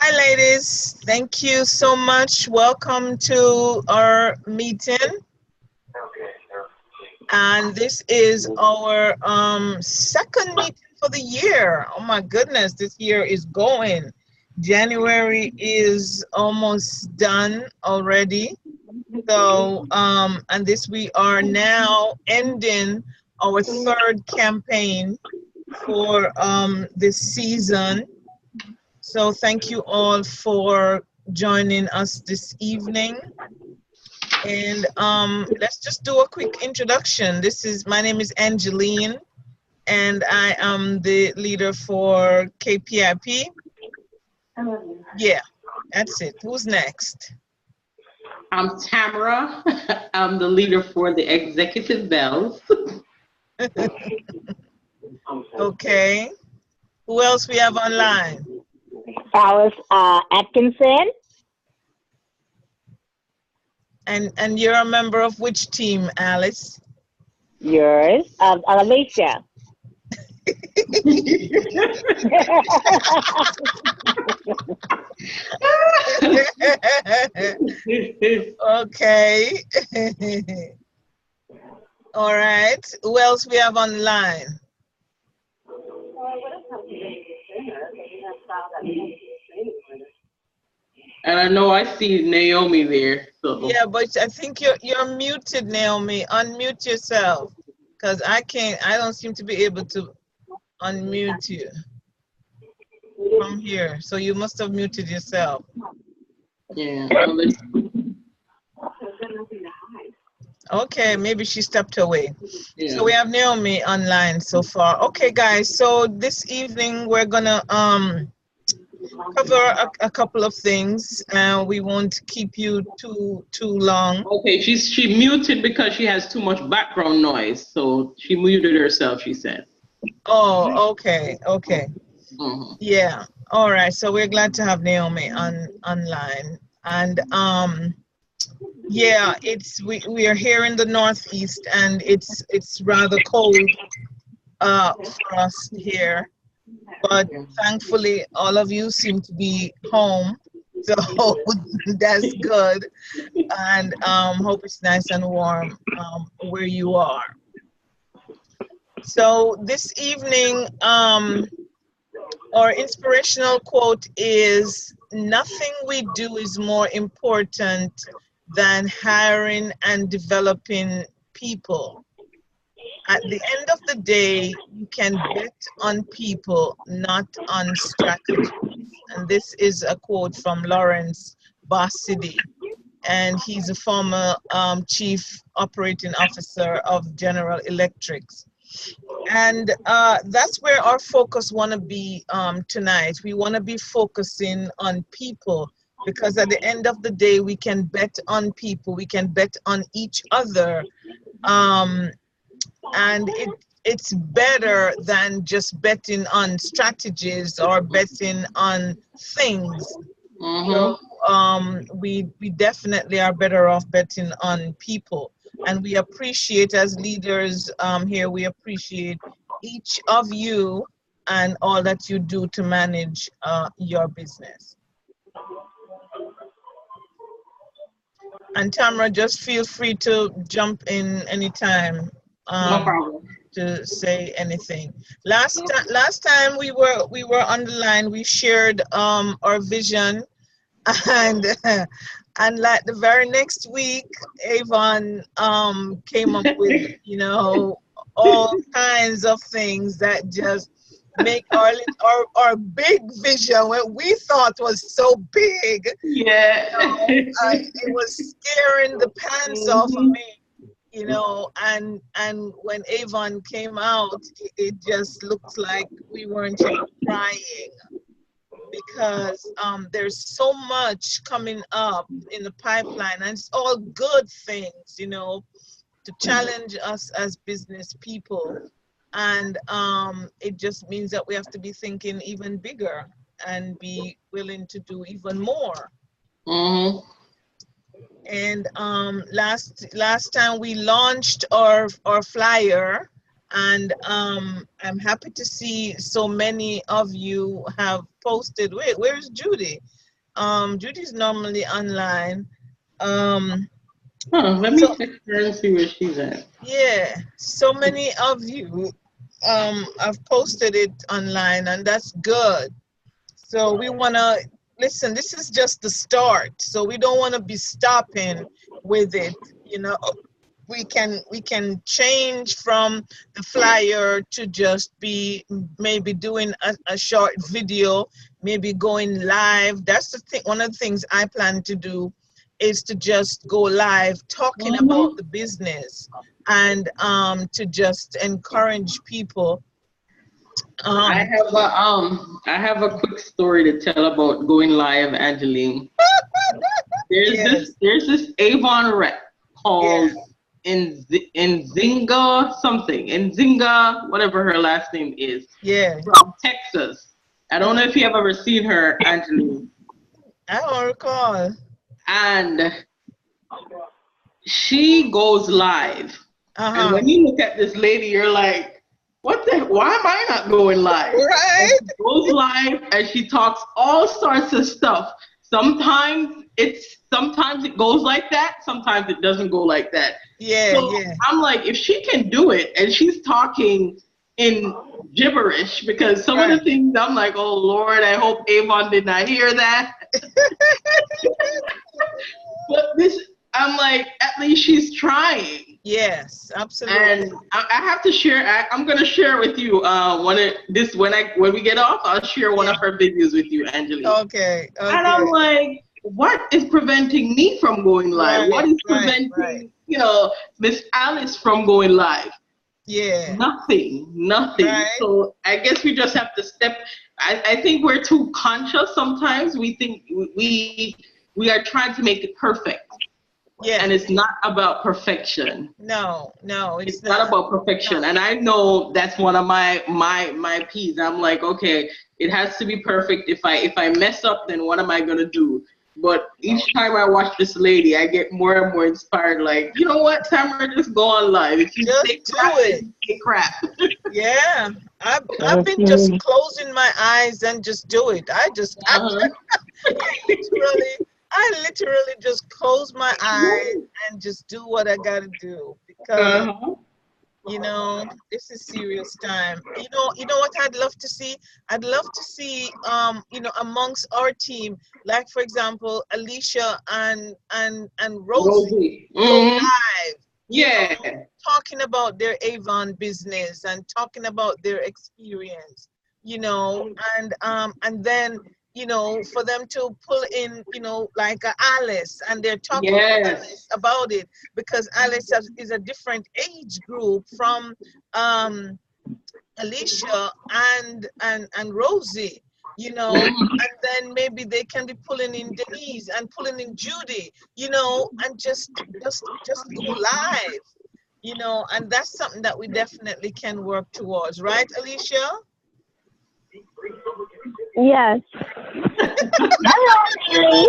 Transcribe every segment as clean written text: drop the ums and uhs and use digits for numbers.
Hi, ladies. Thank you so much. Welcome to our meeting. And this is our second meeting for the year. Oh my goodness, this year is going. January is almost done already. So, and this we are now ending our third campaign for this season. So thank you all for joining us this evening. And let's just do a quick introduction. My name is Angeline, and I am the leader for KPIP. Yeah, that's it. Who's next? I'm Tamra. I'm the leader for the Executive Bells. Okay. Who else we have online? Alice Atkinson. And you're a member of which team, Alice? Yours. Alicia. Okay. All right. Who else we have online? And I know I see Naomi there. So. Yeah, but I think you're muted, Naomi. Unmute yourself, because I don't seem to be able to unmute you from here. So you must have muted yourself. Yeah. Okay, maybe she stepped away. Yeah. So we have Naomi online so far. Okay, guys. So this evening we're gonna cover a couple of things. We won't keep you too long. Okay, she muted because she has too much background noise. So she muted herself, she said. Oh, okay. Mm-hmm. Yeah. All right. So we're glad to have Naomi online. And yeah, we are here in the Northeast, and it's rather cold for us here. But thankfully, all of you seem to be home, so that's good. And hope it's nice and warm where you are. So this evening, our inspirational quote is, "Nothing we do is more important than hiring and developing people. At the end of the day, you can bet on people, not on strategies." And this is a quote from Lawrence Bossidy, and he's a former chief operating officer of General Electrics. And that's where our focus want to be tonight. We want to be focusing on people, because at the end of the day, we can bet on people. We can bet on each other. And it's better than just betting on strategies or betting on things. Mm-hmm. So we definitely are better off betting on people. And we appreciate, as leaders here, we appreciate each of you and all that you do to manage your business. And Tamra, just feel free to jump in anytime. No problem. To say anything. Last time we were on the line, we shared our vision, and like the very next week, Avon came up with all kinds of things that just make our big vision, what we thought was so big. Yeah. It was scaring the pants off of me. And when Avon came out, it just looked like we weren't even trying, because there's so much coming up in the pipeline, and it's all good things, to challenge us as business people. And it just means that we have to be thinking even bigger and be willing to do even more. Mm-hmm. And last time we launched our flyer, And I'm happy to see so many of you have posted. Wait, where's Judy? Judy's normally online. Let me So check her and see where she's at. yeah, so many of you have posted it online, and that's good. So we want to listen. This is just the start, so we don't want to be stopping with it. You know, we can change from the flyer to just be maybe doing a short video, maybe going live. That's the thing. One of the things I plan to do is to just go live talking about the business, and to just encourage people. I have a quick story to tell about going live, Angeline. Yes. There's this Avon rep called Nzinga something, Nzinga, whatever her last name is, Yeah. from Texas. I don't know if you have ever seen her, Angeline. I don't recall. And she goes live. And when you look at this lady, you're like, why am I not going live? Right? And she goes live and she talks all sorts of stuff. Sometimes it goes like that, sometimes it doesn't go like that. Yeah, so yeah. I'm like, if she can do it and she's talking in gibberish, because some of the things I'm like, oh Lord, I hope Avon did not hear that. But I'm like, at least she's trying. Yes, absolutely. And I have to share. I'm gonna share with you when we get off. I'll share one of her videos with you, Angeline. Okay. And I'm like, what is preventing me from going live? What is preventing Miss Alice from going live? Yeah. Nothing. Right. So I guess we just have to step. I think we're too conscious sometimes. We think we are trying to make it perfect. Yeah. And it's not about perfection. No, it's not about perfection. No. And I know that's one of my P's. I'm like, okay, it has to be perfect. If I mess up, then what am I gonna do? But each time I watch this lady, I get more and more inspired. Like, you know what, Tamra, just go on live. If you just say crap, say crap. Yeah, I've been just closing my eyes and just do it. I literally just close my eyes and just do what I gotta do, because this is serious time. You know what I'd love to see? I'd love to see amongst our team, like for example, Alicia and Rosie go live. Yeah. Talking about their Avon business and talking about their experience, and then for them to pull in, like Alice, and they're talking to Alice about it, because Alice is a different age group from Alicia and Rosie, and then maybe they can be pulling in Denise and pulling in Judy, and just go live, and that's something that we definitely can work towards, right, Alicia? Yes. Hello, Lily.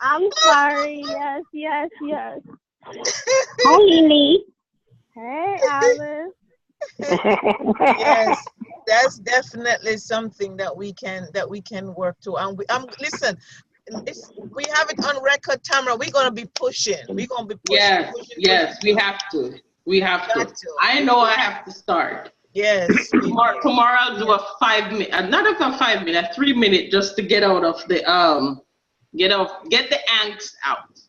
I'm sorry. Yes. Hi, Lily. Hey, Alice. Yes, that's definitely something that we can work to. And listen, we have it on record, Tamra. We're gonna be pushing. We're gonna be pushing. Yes, we have to. We have to. I know I have to start. Yes. Tomorrow I'll do a 5 minute, not a 5 minute, a 3 minute, just to get out of the get the angst out.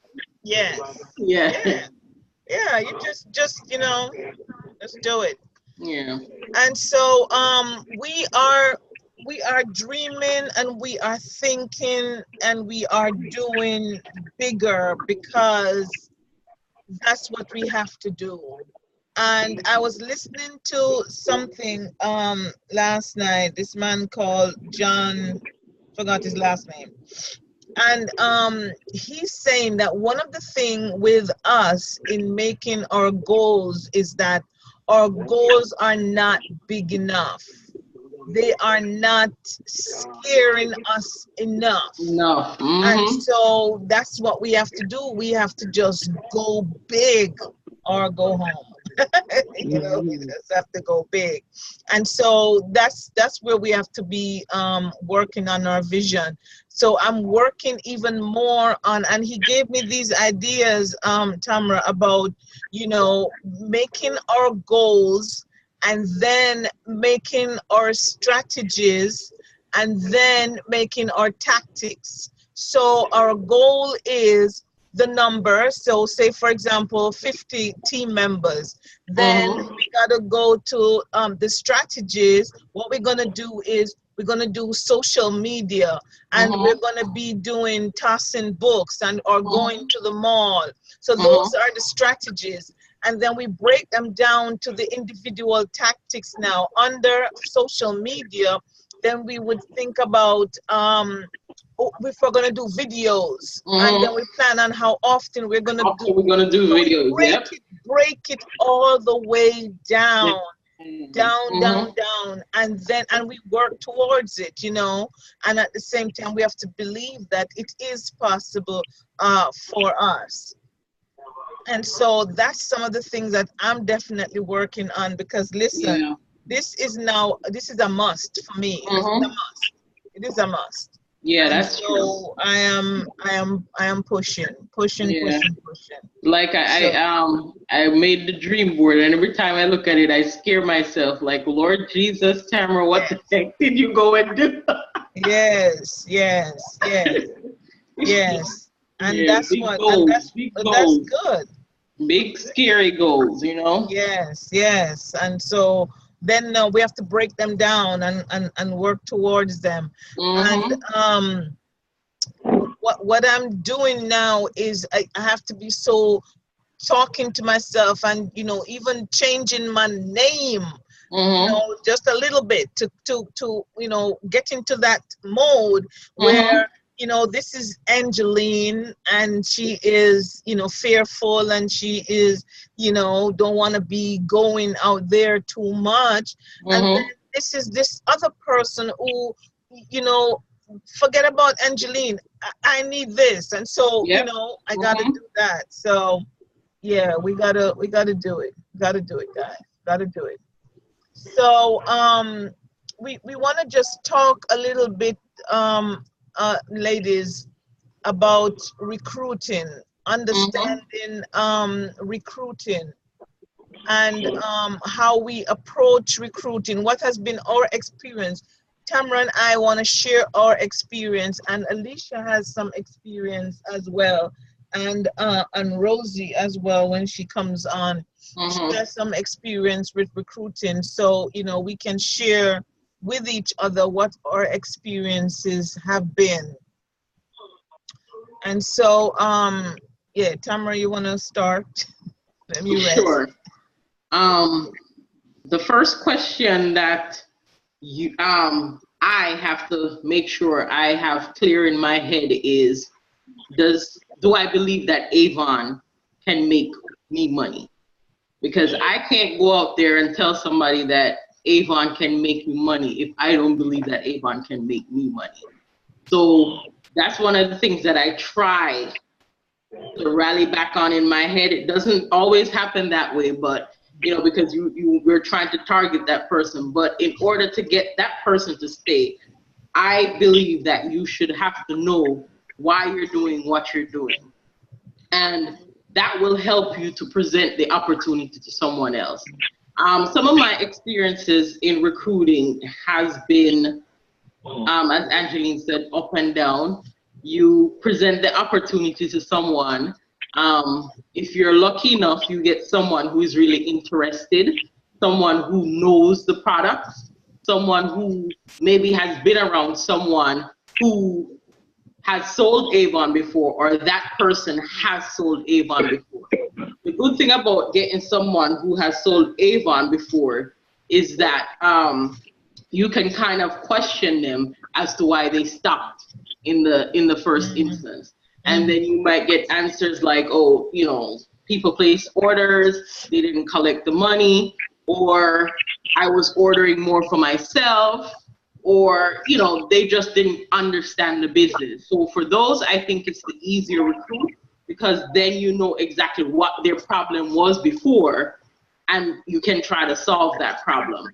Yes. Yeah. Yeah. You just just do it. Yeah. And so we are dreaming, and we are thinking, and we are doing bigger, because that's what we have to do. And I was listening to something last night. This man called John, forgot his last name. And he's saying that one of the things with us in making our goals is that our goals are not big enough. They are not scaring us enough. No. And so that's what we have to do. We have to just go big or go home. You know, we just have to go big. And so that's where we have to be working on our vision. So I'm working even more on, and he gave me these ideas, Tamra, about, you know, making our goals and then making our strategies and then making our tactics. So our goal is the number. So say, for example, 50 team members. Then we got to go to the strategies. What we're going to do is we're going to do social media, and we're going to be doing tossing books and or going to the mall. So those are the strategies. And then we break them down to the individual tactics now. Under social media, then we would think about if we're going to do videos, and then we plan on how often we're going to do videos. Break it all the way down, down, and then we work towards it, you know. And at the same time, we have to believe that it is possible for us. And so that's some of the things that I'm definitely working on, because listen, this is a must for me. It is a must. Yeah, and that's so true. I am pushing. Like I made the dream board, and every time I look at it, I scare myself. Like, Lord Jesus, Tamra, what the heck did you go and do? Yes. And that's what. Goals, and that's good. Big scary goals, you know. Yes. And so then we have to break them down and work towards them. And what I'm doing now is I have to be so talking to myself, and you know, even changing my name, you know, just a little bit to you know, get into that mode where, you know, this is Angeline, and she is, you know, fearful, and she is, you know, don't want to be going out there too much. And then this is this other person who, you know, forget about Angeline. I need this. And so, you know, I got to do that. So, yeah, we gotta do it. Gotta do it, guys. Gotta do it. So, we want to just talk a little bit, ladies, about recruiting, understanding recruiting, and how we approach recruiting. What has been our experience? Tamra and I want to share our experience, and Alicia has some experience as well, and Rosie as well when she comes on. She has some experience with recruiting, so you know, we can share with each other what our experiences have been. And so, yeah, Tamra, you want to start? Let me rest. Sure. The first question that you I have to make sure I have clear in my head is, do I believe that Avon can make me money? Because I can't go out there and tell somebody that Avon can make me money if I don't believe that Avon can make me money. So that's one of the things that I try to rally back on in my head. It doesn't always happen that way, but you know, because we're trying to target that person. But in order to get that person to stay, I believe that you should have to know why you're doing what you're doing. And that will help you to present the opportunity to someone else. Some of my experiences in recruiting has been, as Angeline said, up and down. You present the opportunity to someone. If you're lucky enough, you get someone who is really interested, someone who knows the product, someone who maybe has been around someone who has sold Avon before, or that person has sold Avon before. The good thing about getting someone who has sold Avon before is that you can kind of question them as to why they stopped in the first instance. And then you might get answers like, oh, you know, people placed orders, they didn't collect the money, or I was ordering more for myself, or, you know, they just didn't understand the business. So for those, I think it's the easier recruit, because then you know exactly what their problem was before, and you can try to solve that problem.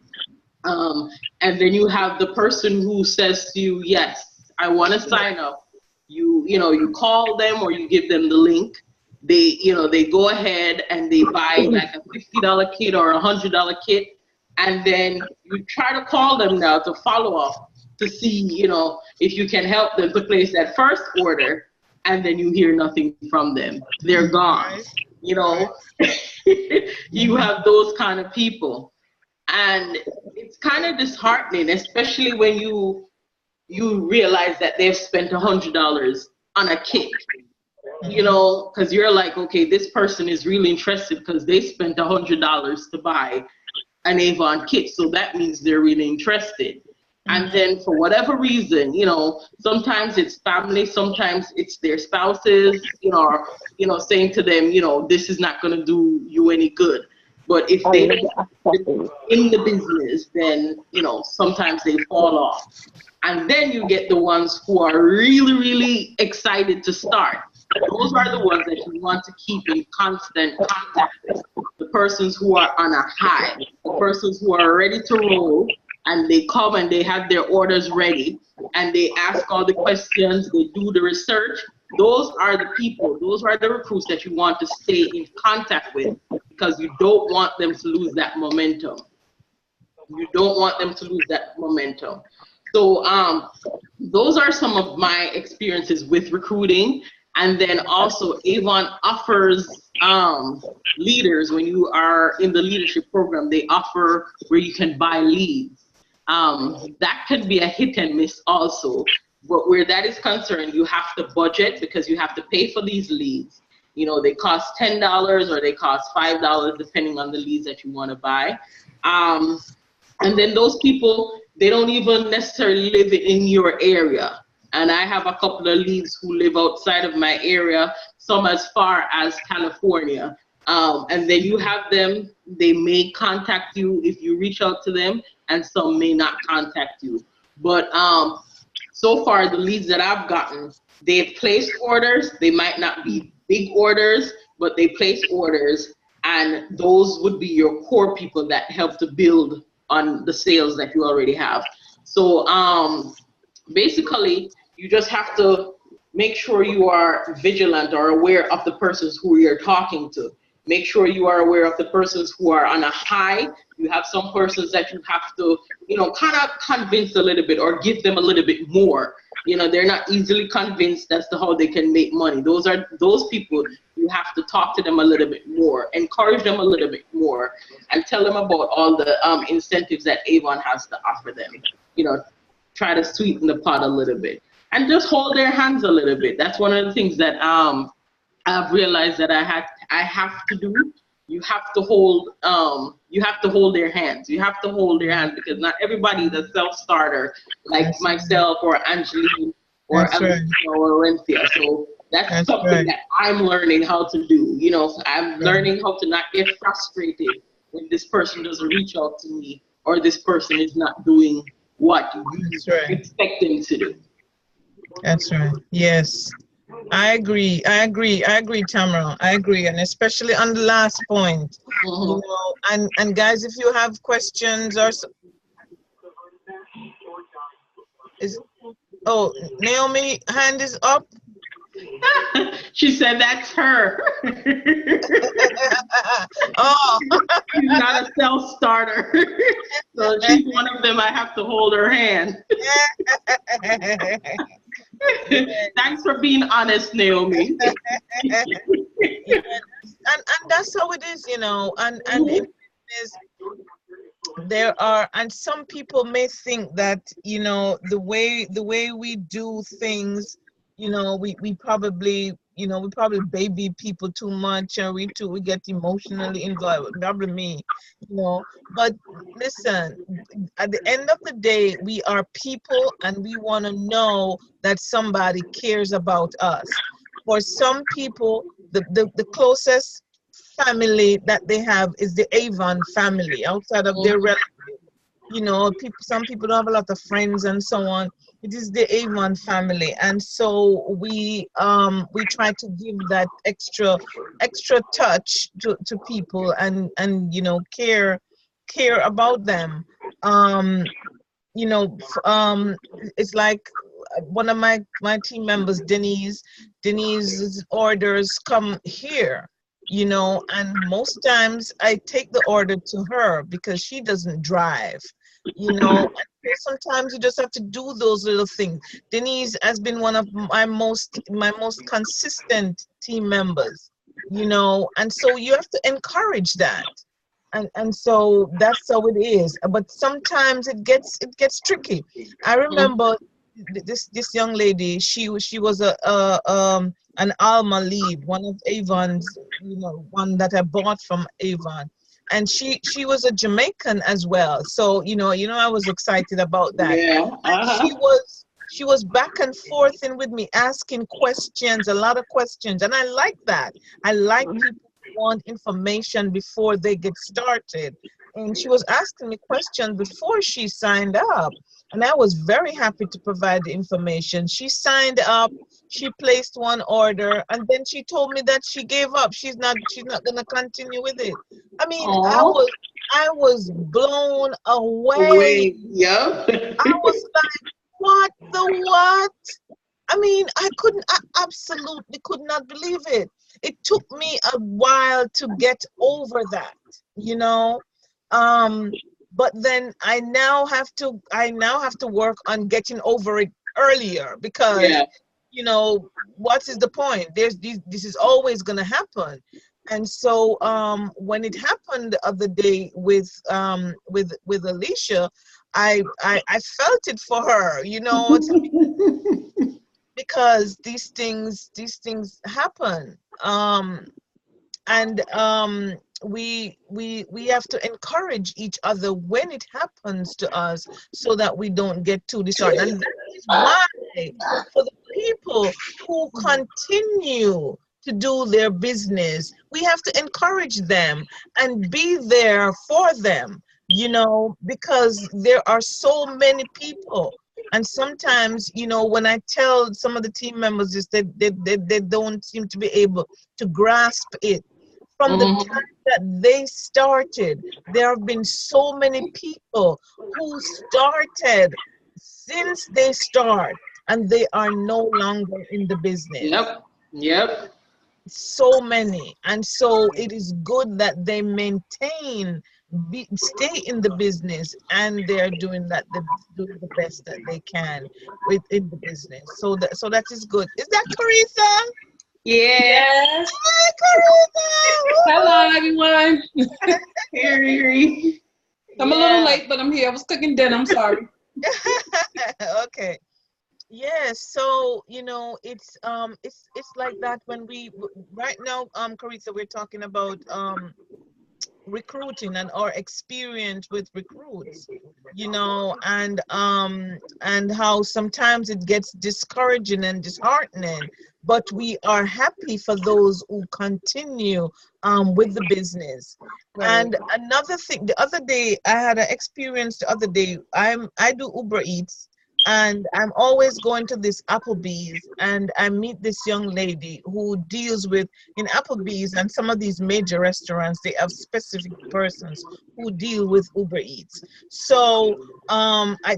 And then you have the person who says to you, yes, I want to sign up. You call them or you give them the link. They go ahead and they buy like a $50 kit or a $100 kit. And then you try to call them now to follow up to see, if you can help them to place that first order, and then you hear nothing from them. They're gone. You have those kind of people. And it's kind of disheartening, especially when you realize that they've spent $100 on a kit, because you're like, okay, this person is really interested because they spent $100 to buy an Avon kit. So that means they're really interested. And then for whatever reason, sometimes it's family, sometimes it's their spouses, or, saying to them, this is not going to do you any good. But if they're in the business, then, sometimes they fall off. And then you get the ones who are really, really excited to start. Those are the ones that you want to keep in constant contact with. The persons who are on a high, the persons who are ready to roll, and they come and they have their orders ready, and they ask all the questions, they do the research. Those are the people, those are the recruits that you want to stay in contact with, because you don't want them to lose that momentum. You don't want them to lose that momentum. So those are some of my experiences with recruiting. And then also Avon offers leaders, when you are in the leadership program, they offer where you can buy leads. That can be a hit and miss also. But where that is concerned, you have to budget, because you have to pay for these leads. They cost $10 or they cost $5, depending on the leads that you want to buy. And then those people, they don't even necessarily live in your area. And I have a couple of leads who live outside of my area, some as far as California. And then you have them, they may contact you if you reach out to them, and some may not contact you. But so far, the leads that I've gotten, they've placed orders. They might not be big orders, but they place orders, and those would be your core people that help to build on the sales that you already have. So basically, you just have to make sure you are vigilant or aware of the persons who you're talking to. Make sure you are aware of the persons who are on a high. You have some persons that you have to, kind of convince a little bit or give them a little bit more. They're not easily convinced as to how they can make money. Those people, you have to talk to them a little bit more, encourage them a little bit more, and tell them about all the incentives that Avon has to offer them. Try to sweeten the pot a little bit. And just hold their hands a little bit. That's one of the things that I've realized that I have to do. You have to hold their hands. You have to hold their hands, because not everybody is a self-starter like myself or Angeline or Orenthia. So that's something that I'm learning how to do. I'm learning how to not get frustrated when this person doesn't reach out to me, or this person is not doing what you expect them to do. That's right. Yes. I agree, Tamra. I agree, and especially on the last point. And guys, if you have questions or Naomi, hand is up. She said that's her. Oh, she's not a self-starter. So she's one of them. I have to hold her hand. Thanks for being honest, Naomi. And that's how it is, and it is, there are, and some people may think that, the way we do things, we probably baby people too much, or we get emotionally involved. Probably me, But listen, at the end of the day, we are people, and we want to know that somebody cares about us. For some people, the closest family that they have is the Avon family, outside of their relatives. Some people don't have a lot of friends and so on. It is the Avon family, and so we try to give that extra touch to people, and care about them. Um, it's like one of my team members, Denise's orders come here, and most times I take the order to her because she doesn't drive, and sometimes you just have to do those little things. Denise has been one of my most consistent team members, and so you have to encourage that. And so that's how it is, but sometimes it gets tricky. I remember this young lady. She was an Alma lead, one of Avon's, one that I bought from Avon, and she was a Jamaican as well. So I was excited about that. Yeah. And she was back and forth in with me, asking questions, a lot of questions, and I like that. I like people who want information before they get started. And she was asking me questions before she signed up, and I was very happy to provide the information. She signed up, she placed one order, and then she told me that she gave up. She's not gonna continue with it. I mean, Oh, I was blown away. wait. Yep. I was like, what the what? I mean, I absolutely could not believe it. It took me a while to get over that, you know. Um, but then I now have to work on getting over it earlier, because Yeah. what is the point? This is always gonna happen. And so when it happened the other day with Alicia, I felt it for her, because these things happen. And we have to encourage each other when it happens to us, so that we don't get too disheartened. And that is why, for the people who continue to do their business, we have to encourage them and be there for them, because there are so many people. And sometimes, when I tell some of the team members this, they don't seem to be able to grasp it. From the Mhm. time that they started, there have been so many people who started since they start, and they are no longer in the business. Yep. Yep. So many. And so it is good that they stay in the business, and they're doing doing the best that they can within the business. So that is good. Is that Carissa? Yeah. Yes. Hi, Carissa. Hello, everyone. Here. I'm a little late, but I'm here. I was cooking dinner. I'm sorry. Okay. Yes, so it's like that when we right now, Carissa, we're talking about recruiting and our experience with recruits, and how sometimes it gets discouraging and disheartening, but we are happy for those who continue with the business. And another thing, the other day I had an experience. The other day, I do Uber Eats, and I'm always going to this Applebee's, and I meet this young lady who deals with, in Applebee's and some of these major restaurants, they have specific persons who deal with Uber Eats. So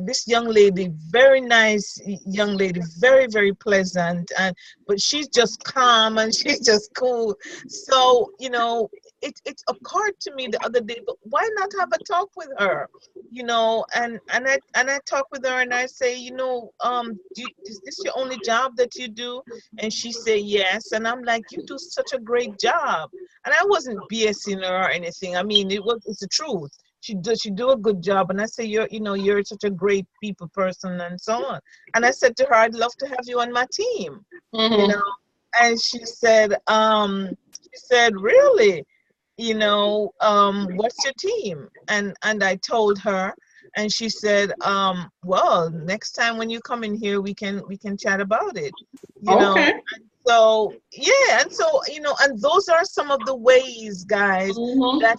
this young lady, very nice young lady, very, very pleasant, but she's just calm and she's just cool. So it occurred to me the other day, but why not have a talk with her? And I talk with her, and I say, is this your only job that you do? And she say yes. And I'm like, you do such a great job. And I wasn't BSing her or anything. I mean, it's the truth. She do a good job. And I say, you're such a great people person, and so on. And I said to her, I'd love to have you on my team. Mhm. And she said, really? What's your team? And I told her, and she said, well, next time when you come in here, we can chat about it. Okay. So yeah, and so and those are some of the ways, guys, Mhm. that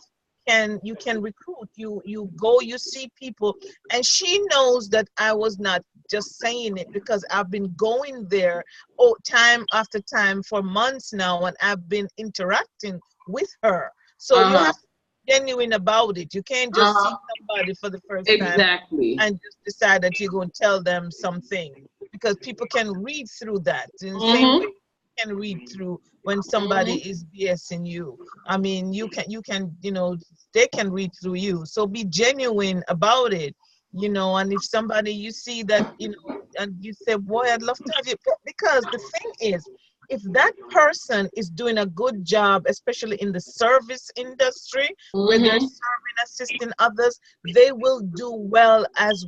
you can recruit. You go, you see people, and she knows that I was not just saying it because I've been going there time after time for months now, and I've been interacting with her. So you have to be genuine about it. You can't just see somebody for the first time and just decide that you're going to tell them something, because people can read through that in the same way you can read through when somebody is BSing you. I mean, you can, they can read through you. So be genuine about it, and if somebody you see that, and you say, boy, I'd love to have you, because the thing is, if that person is doing a good job, especially in the service industry, where they're serving, assisting others, they will do well as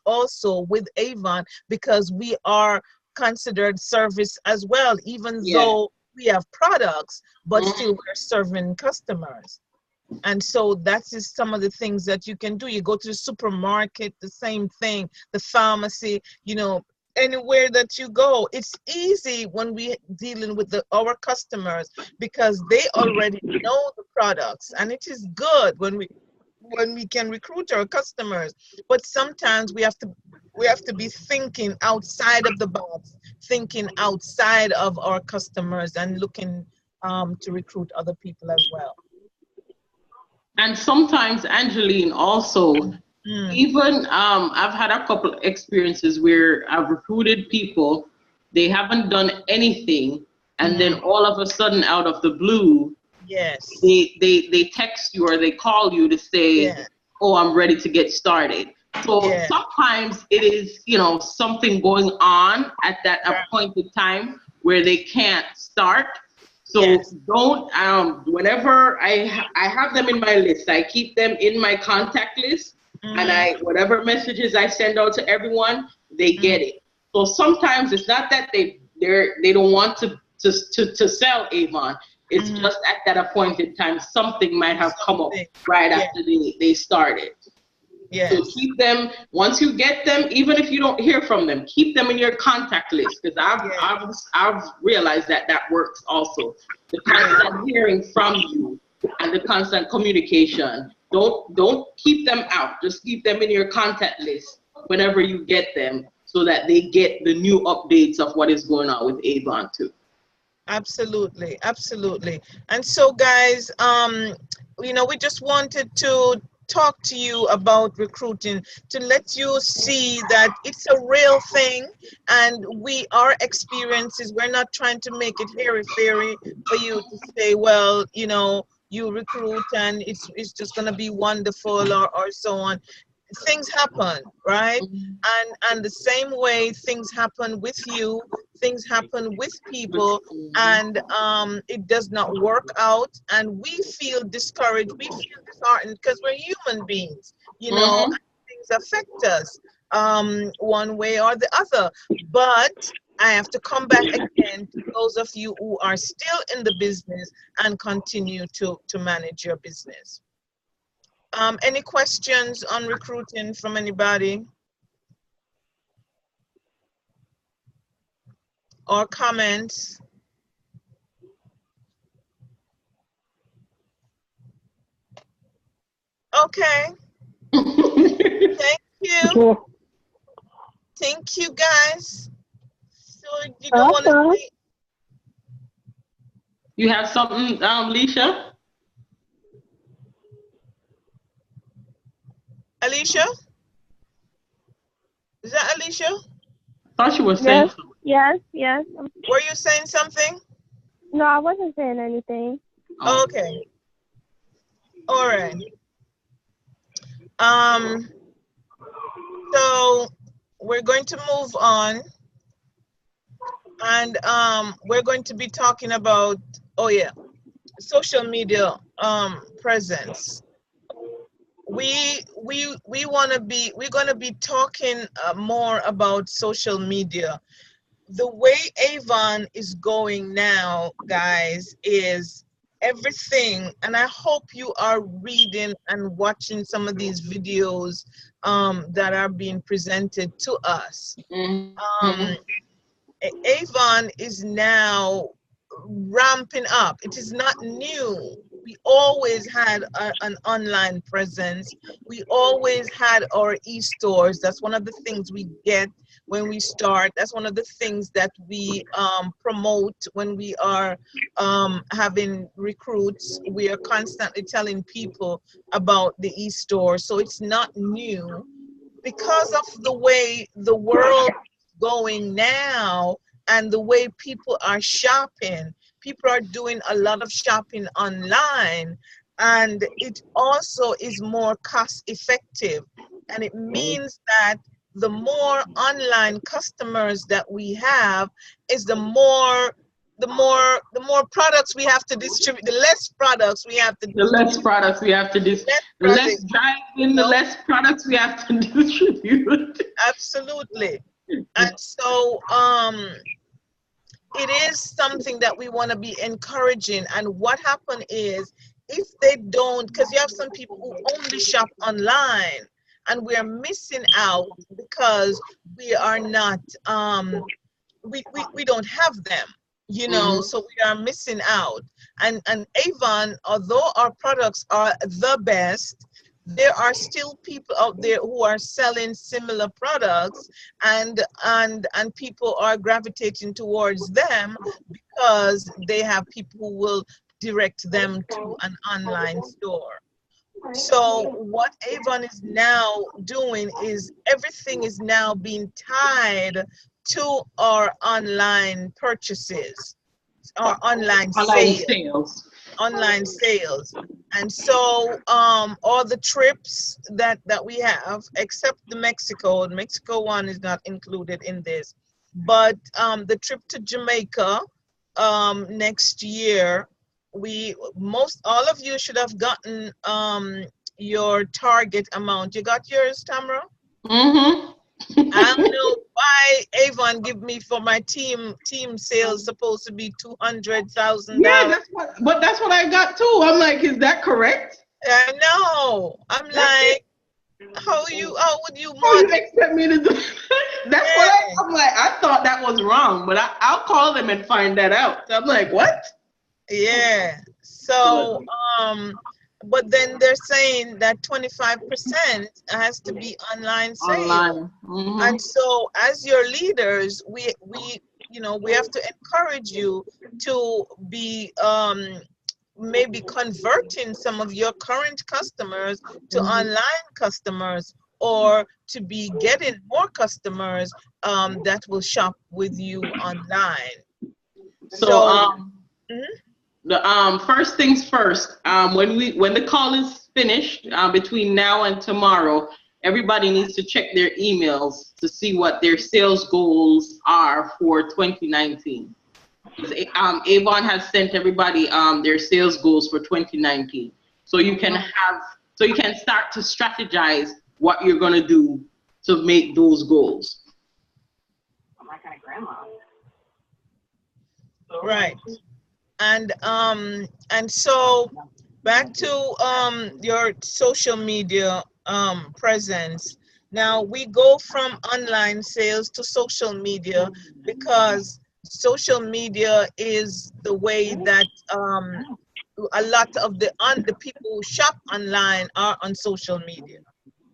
also with Avon, because we are considered service as well, even though we have products, but still we're serving customers. And so that is some of the things that you can do. You go to the supermarket, the same thing, the pharmacy, anywhere that you go. It's easy when we dealing with our customers, because they already know the products, and it is good when we can recruit our customers. But sometimes we have to be thinking outside of the box, thinking outside of our customers, and looking to recruit other people as well. And sometimes, Angeline, also, even I've had a couple experiences where I've recruited people, they haven't done anything, and then all of a sudden, out of the blue, they text you or they call you to say, oh, I'm ready to get started. So sometimes it is, something going on at that appointed time where they can't start. So don't, whenever I have them in my list, I keep them in my contact list, and whatever messages I send out to everyone, they get it. So sometimes it's not that they don't want to sell Avon. It's just at that appointed time, something might have come up right after they started. So keep them, once you get them, even if you don't hear from them, keep them in your contact list, because I've realized that works also. The constant hearing from you and the constant communication. Don't keep them out. Just keep them in your contact list whenever you get them, so that they get the new updates of what is going on with Avon too. Absolutely, absolutely. And so, guys, we just wanted to talk to you about recruiting, to let you see that it's a real thing, and we are experiences. We're not trying to make it hairy-fairy for you to say, well, you recruit and it's just going to be wonderful or so on. Things happen, right? And the same way things happen with you, things happen with people, and it does not work out, and we feel discouraged, we feel disheartened, because we're human beings, and things affect us one way or the other. But I have to come back again to those of you who are still in the business and continue to manage your business. Any questions on recruiting from anybody? Or comments? Okay. Thank you. Thank you, guys. So you don't want to say? You have something, Leisha? Alicia? Is that Alicia? I thought she was saying something. Yes. Were you saying something? No, I wasn't saying anything. Okay. All right. So we're going to move on, and we're going to be talking about, social media presence. We're going to be talking more about social media. The way Avon is going now, guys, is everything, and I hope you are reading and watching some of these videos that are being presented to us. Avon is now ramping up. It is not new. We always had an online presence. We always had our e-stores. That's one of the things we get when we start. That's one of the things that we promote when we are having recruits. We are constantly telling people about the e-store. So it's not new. Because of the way the world is going now and the way people are shopping, people are doing a lot of shopping online, and it also is more cost effective. And it means that the more online customers that we have is the more products we have to distribute, the less products we have to The less products we have to distribute, the less driving, the less products we have to distribute. Absolutely. And so it is something that we want to be encouraging. And what happened is, if they don't, because you have some people who only shop online, and we're missing out because we are not we don't have them, you know. So we are missing out. And Avon, although our products are the best, there are still people out there who are selling similar products, and people are gravitating towards them because they have people who will direct them to an online store. So what Avon is now doing is everything is now being tied to our online purchases, our online sales. And so all the trips that we have, except the Mexico one is not included in this, but the trip to Jamaica next year, all of you should have gotten your target amount. You got yours, Tamra? I don't know why Avon give me for my team sales supposed to be $200,000. Yeah, that's what I got too. I'm like, is that correct? I know. I'm like, how would you expect me to do? That's what I'm like. I thought that was wrong, but I'll call them and find that out. I'm like, what? Yeah. So but then they're saying that 25% has to be online sales. And so as your leaders, we have to encourage you to be maybe converting some of your current customers to online customers, or to be getting more customers that will shop with you online. So the first things first, when the call is finished, between now and tomorrow, everybody needs to check their emails to see what their sales goals are for 2019. Avon has sent everybody their sales goals for 2019, so you can start to strategize what you're going to do to make those goals. Right. And so back to your social media presence. Now we go from online sales to social media, because social media is the way that a lot of the people who shop online are on social media.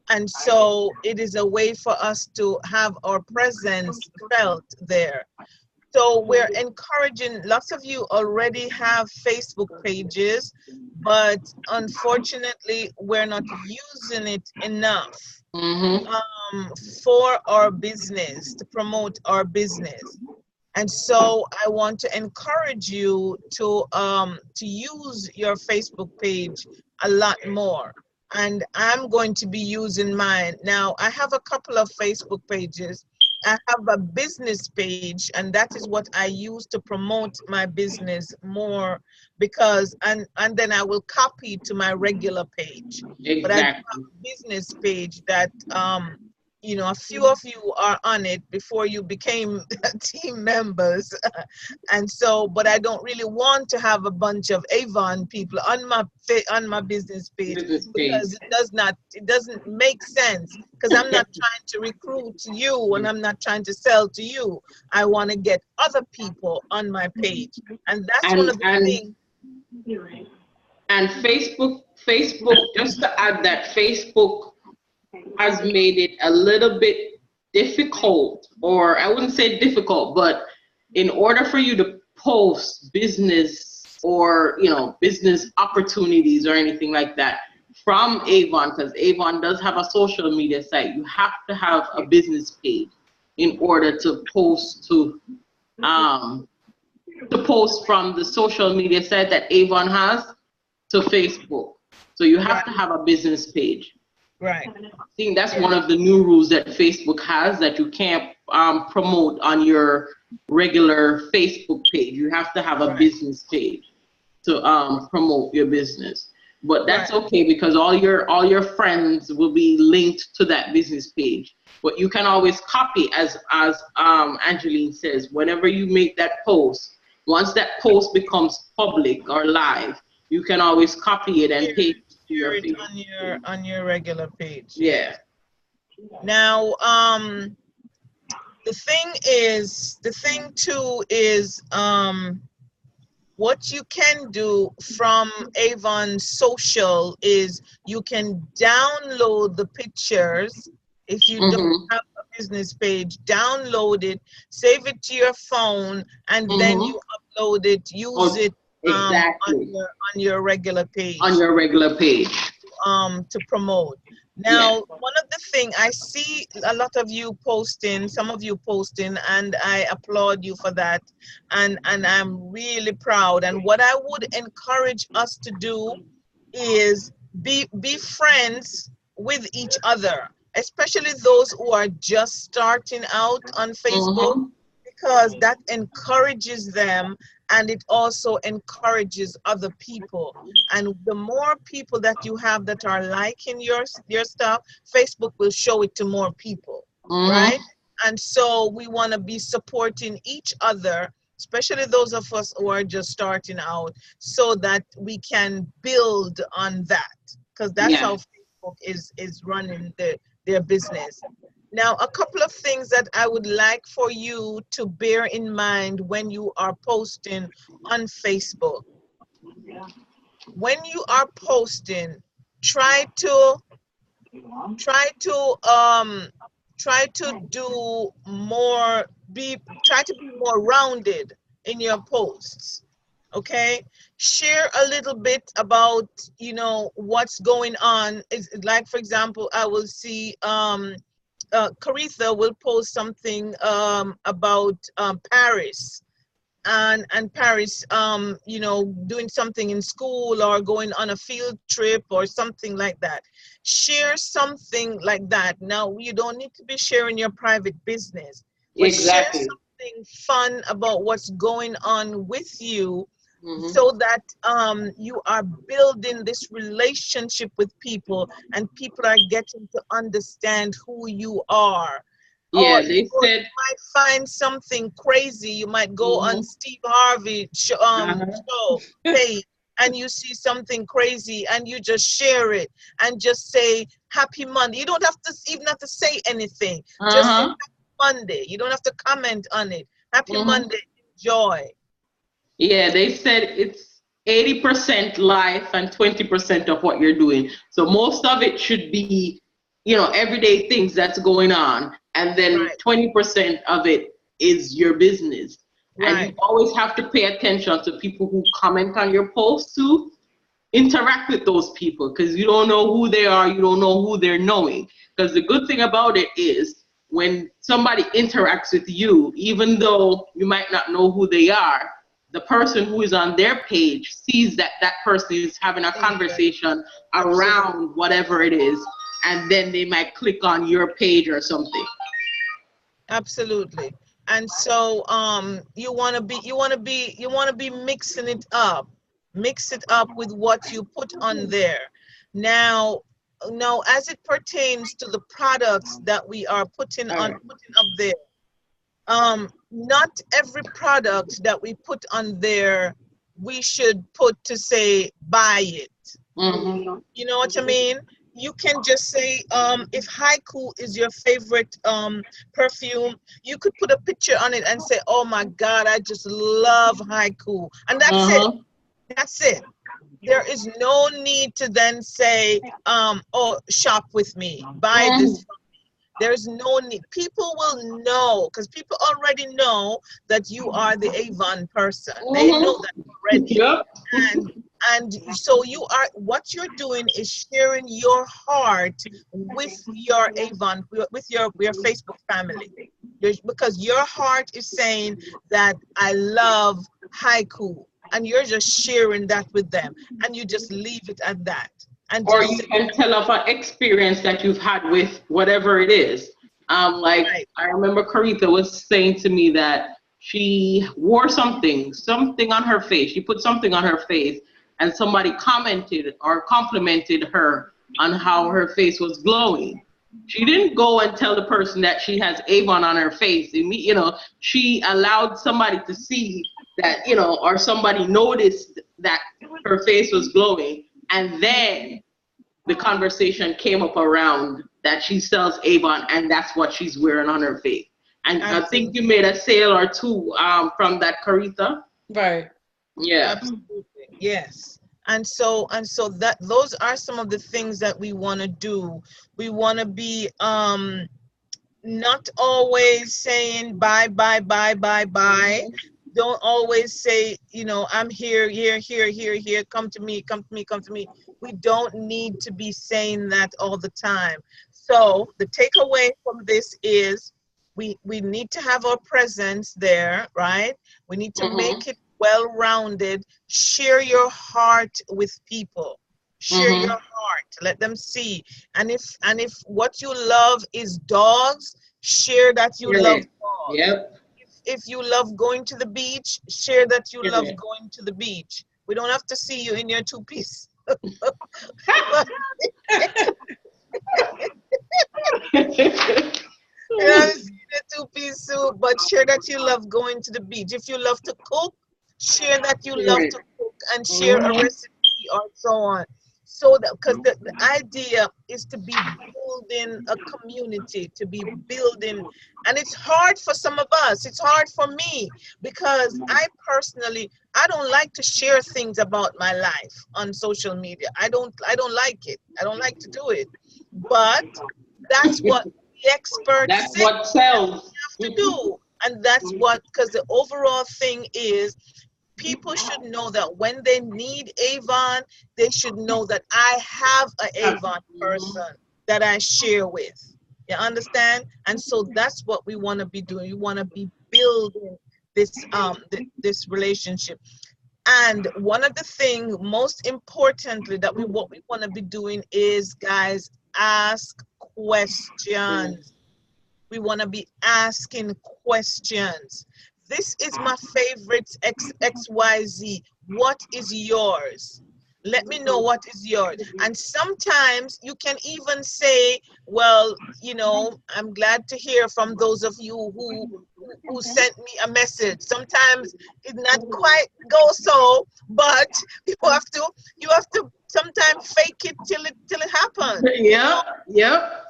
And so it is a way for us to have our presence felt there. So we're encouraging, lots of you already have Facebook pages, but unfortunately we're not using it enough for our business, to promote our business. And so I want to encourage you to use your Facebook page a lot more. And I'm going to be using mine. Now, I have a couple of Facebook pages. I have a business page, and that is what I use to promote my business more, because and then I will copy to my regular page. Exactly. But I have a business page that a few of you are on it before you became team members. And so, but I don't really want to have a bunch of Avon people on my business page, because it doesn't make sense, because I'm not trying to recruit you and I'm not trying to sell to you. I want to get other people on my page. And that's one of the things. And Facebook, just to add that, Facebook has made it a little bit difficult, or I wouldn't say difficult, but in order for you to post business or, you know, business opportunities or anything like that from Avon, because Avon does have a social media site, you have to have a business page in order to post from the social media site that Avon has to Facebook. So you have to have a business page. Right. I think that's one of the new rules that Facebook has, that you can't promote on your regular Facebook page. You have to have a business page to promote your business. But that's okay, because all your friends will be linked to that business page. But you can always copy, as Angeline says, whenever you make that post. Once that post becomes public or live, you can always copy it and paste it to your Facebook. on your regular page. Yeah. Now, the thing too is, what you can do from Avon Social is you can download the pictures. If you don't have a business page, download it, save it to your phone, and then you upload it, use it on your regular page. On your regular page. To promote. Now, one of the things I see a lot of you posting, some of you posting, and I applaud you for that. And I'm really proud. And what I would encourage us to do is be friends with each other, especially those who are just starting out on Facebook, because that encourages them, and it also encourages other people. And the more people that you have that are liking your stuff, Facebook will show it to more people, right? And so we want to be supporting each other, especially those of us who are just starting out, so that we can build on that, because that's how Facebook is running their business. Now, a couple of things that I would like for you to bear in mind when you are posting on Facebook. When you are posting, try to do more, try to be more rounded in your posts. Okay, share a little bit about, you know, what's going on. It's like, for example, I will see Caritha will post something about Paris, and Paris, you know, doing something in school or going on a field trip or something like that. Share something like that. Now, you don't need to be sharing your private business, but share something fun about what's going on with you, so that you are building this relationship with people, and people are getting to understand who you are. Yeah, You might find something crazy. You might go on Steve Harvey show page, and you see something crazy, and you just share it and just say Happy Monday. You don't have to even have to say anything. Just say Happy Monday. You don't have to comment on it. Happy Monday. Enjoy. Yeah, they said it's 80% life and 20% of what you're doing. So most of it should be, you know, everyday things that's going on. And then 20% of it is your business. And you always have to pay attention to people who comment on your posts too. Interact with those people, because you don't know who they are. You don't know who they're knowing. Because the good thing about it is, when somebody interacts with you, even though you might not know who they are, the person who is on their page sees that that person is having a conversation around whatever it is, and then they might click on your page or something. Absolutely. And so you want to be mixing it up. Mix it up with what you put on there. Now, as it pertains to the products that we are putting up there, not every product that we put on there we should put to say buy it. You know what I mean? You can just say, if haiku is your favorite perfume, you could put a picture on it and say, oh my God, I just love haiku. And that's it. That's it. There is no need to then say, oh, shop with me, buy this from me. There's no need. People will know because people already know that you are the Avon person. They know that already. Yep. And so you are, what you're doing is sharing your heart with your Avon, with your Facebook family. Because your heart is saying that I love haiku, and you're just sharing that with them, and you just leave it at that. And Or just you can tell of an experience that you've had with whatever it is. Like right. I remember Caritha was saying to me that she wore something on her face. She put something on her face, and somebody commented or complimented her on how her face was glowing. She didn't go and tell the person that she has Avon on her face. You know, she allowed somebody to see that, you know, or somebody noticed that her face was glowing. And then the conversation came up around that she sells Avon and that's what she's wearing on her face. And absolutely. I think you made a sale or two from that, Caritha. Right. Yeah. Absolutely. Yes. And so that those are some of the things that we want to do. We want to be not always saying bye. Don't always say, you know, I'm here, come to me. We don't need to be saying that all the time. So the takeaway from this is we need to have our presence there, right? We need to make it well-rounded. Share your heart with people. Share your heart. Let them see. And if what you love is dogs, share that you love dogs. Yep. If you love going to the beach, share that you love going to the beach. We don't have to see you in your two-piece. You know, the two-piece suit, but share that you love going to the beach. If you love to cook, share that you love to cook and share a recipe or so on. So that, because the idea is to be building a community, to be building, and it's hard for some of us. It's hard for me because I personally, I don't like to share things about my life on social media. I don't like it. I don't like to do it. But that's what the experts that's say what sells. you have to do. And that's what, because the overall thing is, people should know that when they need Avon, they should know that I have an Avon person that I share with. You understand? And so that's what we want to be doing. We want to be building this this relationship. And one of the things, most importantly, that what we want to be doing is, guys, ask questions. We want to be asking questions. This is my favorite XYZ. What is yours? Let me know what is yours. And sometimes you can even say, well, you know, I'm glad to hear from those of you who sent me a message. Sometimes it not quite go so, but you have to sometimes fake it till it happens. Yep.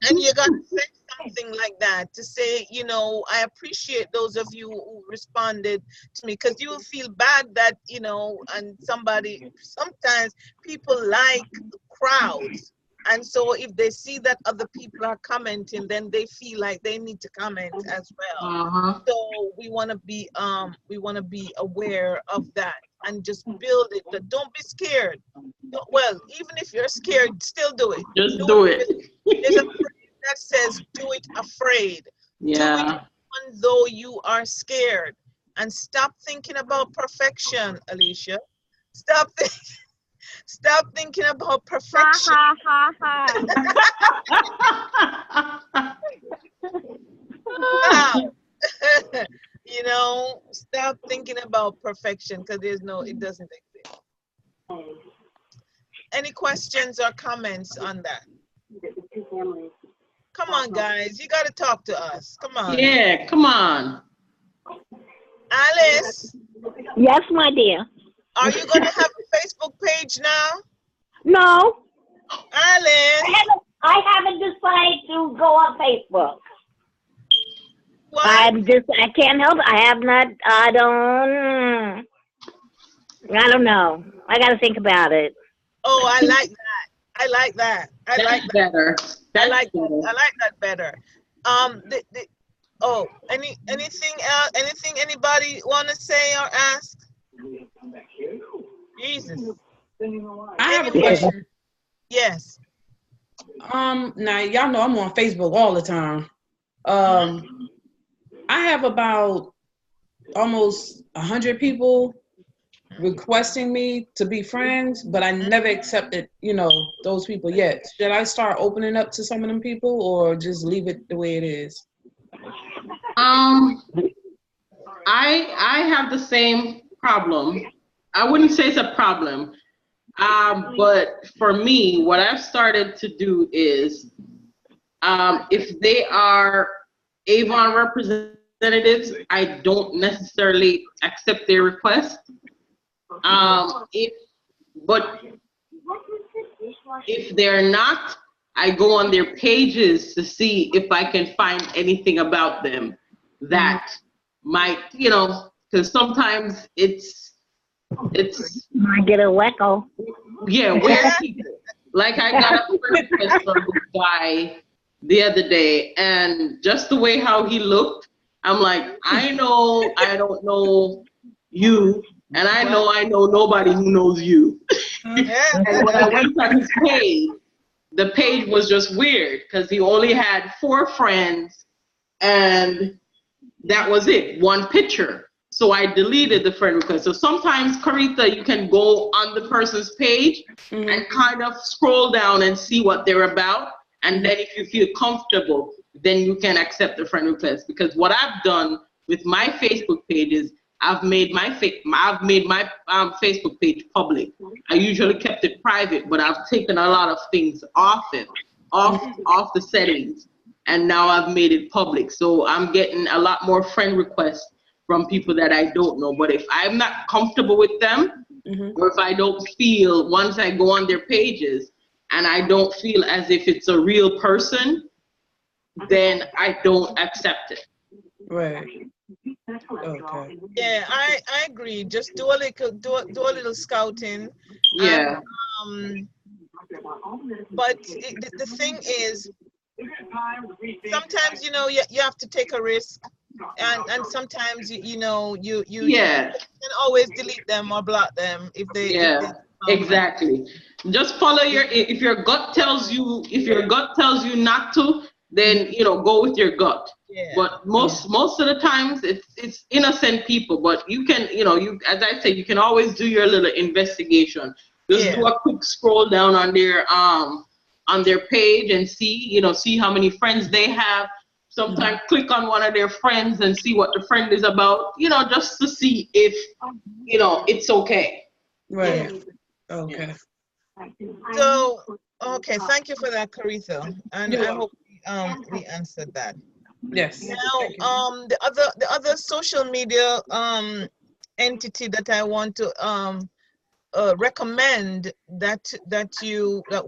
And you got to say something like that, to say, you know, I appreciate those of you who responded to me, because you will feel bad that, you know, and sometimes people like crowds. And so if they see that other people are commenting, then they feel like they need to comment as well. So we want to be aware of that and just build it. But don't be scared. Well, even if you're scared, still do it. Just do it. There's a phrase that says, do it afraid. Yeah. Do it even though you are scared. And stop thinking about perfection, Alicia. Stop thinking about perfection. You know, stop thinking about perfection, because it doesn't exist. Any questions or comments on that? Come on, guys. You got to talk to us. Come on. Yeah, come on. Alice? Yes, my dear. Are you going to have a Facebook page now? No. Alice? I haven't decided to go on Facebook. What? I can't help it. I have not, I don't know. I got to think about it. Oh, I like that. I like that. That's better. I like that. I like that better. Oh, anything else? Anything anybody want to say or ask? Jesus. I have a question. Yes. Now y'all know I'm on Facebook all the time. I have about almost 100 people requesting me to be friends, but I never accepted, those people yet. Should I start opening up to some of them people or just leave it the way it is? I have the same problem. I wouldn't say it's a problem. But for me, what I've started to do is, if they are Avon representatives, I don't necessarily accept their request. If they're not, I go on their pages to see if I can find anything about them that might, because sometimes it's Might get a wacko. yeah, weird people. Like I got a friend request from this guy the other day, and just the way how he looked, I'm like, I know I don't know you, and I know nobody who knows you. And when I went on his page, the page was just weird because he only had 4 friends, and that was it, 1 picture. So I deleted the friend request. So sometimes, Carita, you can go on the person's page and kind of scroll down and see what they're about. And then if you feel comfortable, then you can accept the friend request. Because what I've done with my Facebook page is I've made my Facebook page public. I usually kept it private, but I've taken a lot of things off the settings, and now I've made it public. So I'm getting a lot more friend requests from people that I don't know. But if I'm not comfortable with them, or if I don't feel, once I go on their pages and I don't feel as if it's a real person, then I don't accept it. Right. Okay. Yeah, I agree. Just do a little scouting. Yeah. And, but the thing is, sometimes you have to take a risk, and sometimes you can always delete them or block them if they exactly. Just follow if your gut tells you not to, then go with your gut. Yeah. But most of the times it's innocent people, but you can as I said, you can always do your little investigation. Just do a quick scroll down on their page and see how many friends they have. Sometimes click on one of their friends and see what the friend is about, just to see if it's okay. Right. Okay. So okay, thank you for that, Caritha, and I hope we answered that. Yes. Now, the other social media entity that I want to recommend that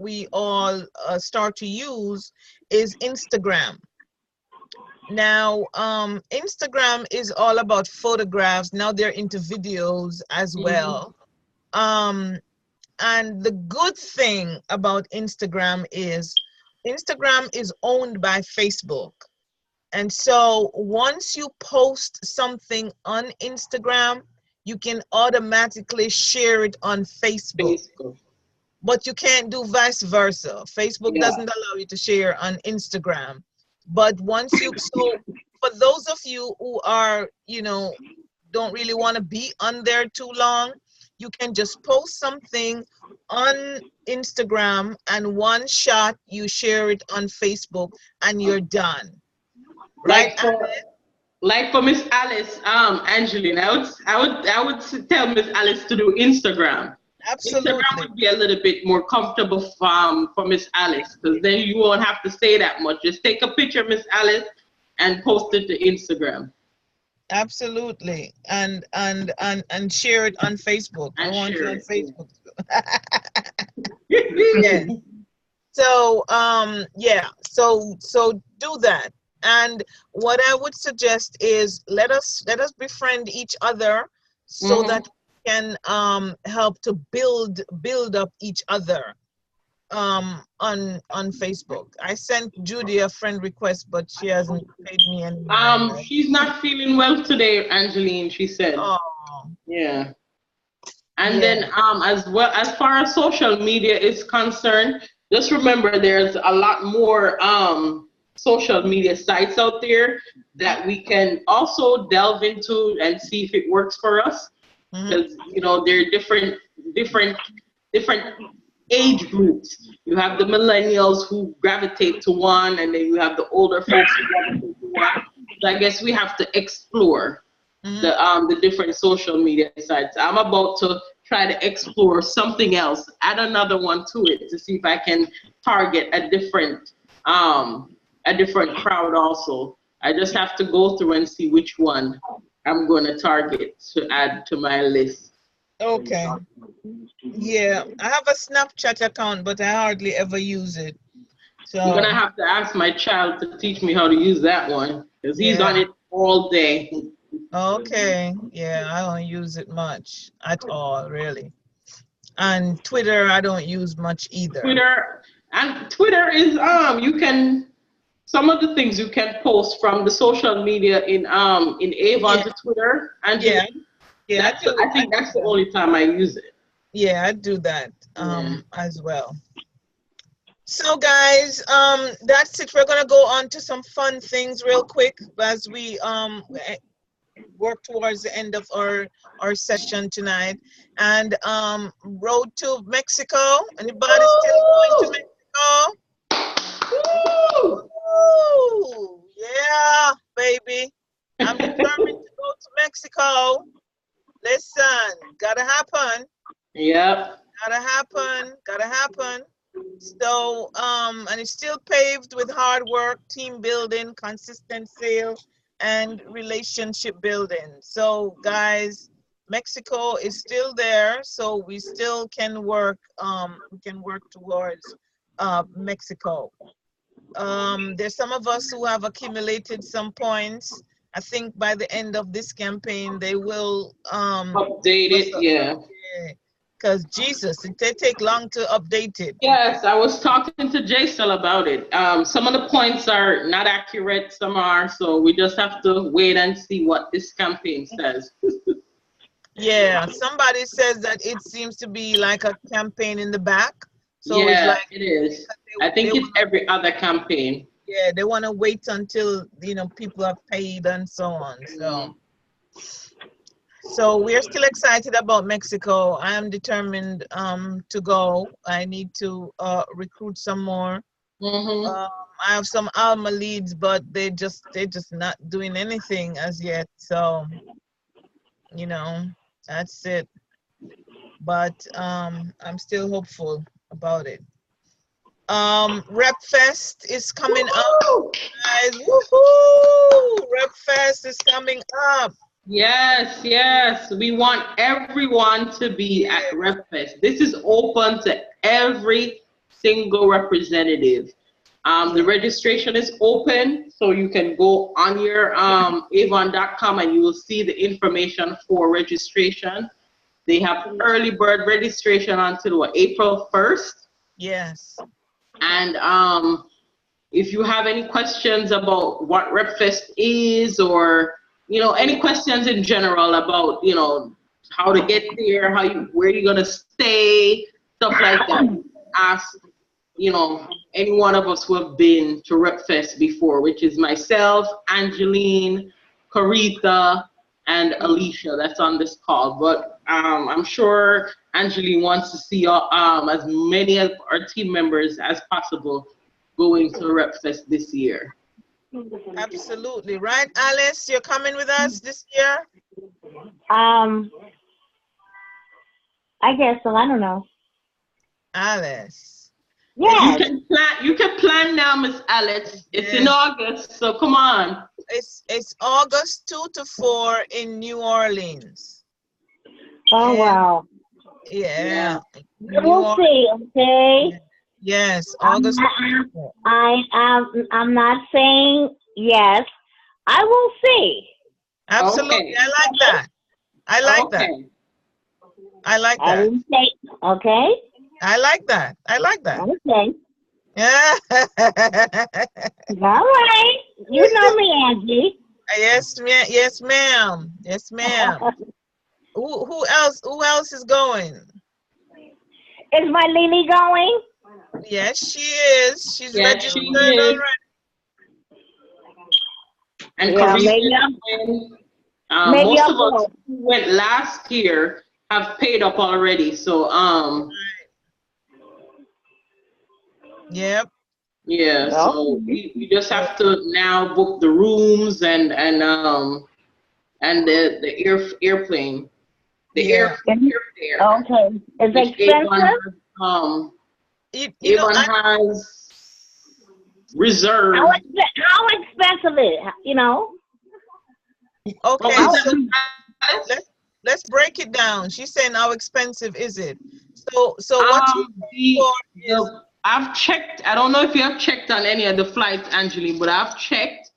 we all start to use is Instagram. Now, Instagram is all about photographs. Now they're into videos as well. And the good thing about Instagram is owned by Facebook. And so once you post something on Instagram, you can automatically share it on Facebook. But you can't do vice versa. Facebook doesn't allow you to share on Instagram. But once so for those of you who are, don't really want to be on there too long, you can just post something on Instagram and one shot you share it on Facebook and you're done. Right? Like for Miss Alice, Angeline, I would tell Miss Alice to do Instagram. Absolutely. Instagram would be a little bit more comfortable for Miss Alice, because then you won't have to say that much. Just take a picture of Miss Alice and post it to Instagram. Absolutely, and share it on Facebook. I want you on Facebook. Yeah. So so do that. And what I would suggest is let us befriend each other so that we can help to build up each other. on Facebook. I sent Judy a friend request, but she hasn't paid me any mind. She's not feeling well today, Angeline, she said. Oh. Yeah. And then as well, as far as social media is concerned, just remember there's a lot more social media sites out there that we can also delve into and see if it works for us. Because you know, there are different age groups. You have the millennials who gravitate to one, and then you have the older folks who gravitate to one. So I guess we have to explore the different social media sites. I'm about to try to explore something else, add another one to it to see if I can target a different crowd also. I just have to go through and see which one I'm going to target to add to my list. Okay. Yeah, I have a Snapchat account, but I hardly ever use it. So I'm gonna have to ask my child to teach me how to use that one because he's on it all day. Okay. Yeah, I don't use it much at all, really. And Twitter, I don't use much either. Twitter is you can some of the things you can post from the social media in Avon to Twitter. And I think that's the only time I use it. Yeah, I do that as well. So guys, that's it. We're gonna go on to some fun things real quick as we work towards the end of our session tonight. And road to Mexico. Anybody still going to Mexico? Woo! Yeah, baby. I'm determined to go to Mexico. Listen, gotta happen. Yep. Gotta happen. So, and it's still paved with hard work, team building, consistent sales, and relationship building. So, guys, Mexico is still there, so we still can work. We can work towards Mexico. There's some of us who have accumulated some points. I think by the end of this campaign, they will update it. Yeah. Because Jesus, they take long to update it. Yes, I was talking to Jason about it. Some of the points are not accurate, some are, so we just have to wait and see what this campaign says. Yeah, somebody says that it seems to be like a campaign in the back. So yeah, it's like, it is. I think it's every other campaign. Yeah, they want to wait until, people are paid and so on. So we're still excited about Mexico. I am determined to go. I need to recruit some more. I have some Alma leads, but they're just not doing anything as yet. So, that's it. But I'm still hopeful about it. Rep Fest is coming up, guys. Woohoo! Rep Fest is coming up. Yes. We want everyone to be at Rep Fest. This is open to every single representative. The registration is open, so you can go on your avon.com and you will see the information for registration. They have early bird registration until April 1st. Yes. And if you have any questions about what RepFest is, or any questions in general about how to get there, where you're gonna stay, stuff like that, ask any one of us who have been to RepFest before, which is myself, Angeline, Corita, and Alicia that's on this call. But I'm sure Angeline wants to see as many of our team members as possible going to RepFest this year. Absolutely. Right, Alice? You're coming with us this year? I guess so. I don't know. Alice. Yeah. You can plan now, Miss Alice. It's in August, so come on. It's August 2 to 4 in New Orleans. Oh, wow. Yeah. We'll see, okay? Yes, August. I'm not saying yes. I will see. Absolutely. Okay. I like that. I like that. I I didn't say, okay? I like that. I like that. Okay. Yeah. All right. You know me, Angie. Yes, ma'am. Yes, ma'am. Yes, ma'am. Who else? Who else is going? Is my Lily going? Yes, she is. She's Yes, she registered is. already. And Yeah, Karina, maybe most I'll of us go. who went last year have paid up already. So Yep. yeah, so Okay. we just have to now book the rooms and the airplane, the Yeah. airfare, Okay. Is it which expensive? You know, Avon has reserved. How expensive is it? You know? What okay, was How, so that? let's break it down. She's saying how expensive is it? So what you pay for is I've checked. I don't know if you have checked on any of the flights, Angeline, but I've checked.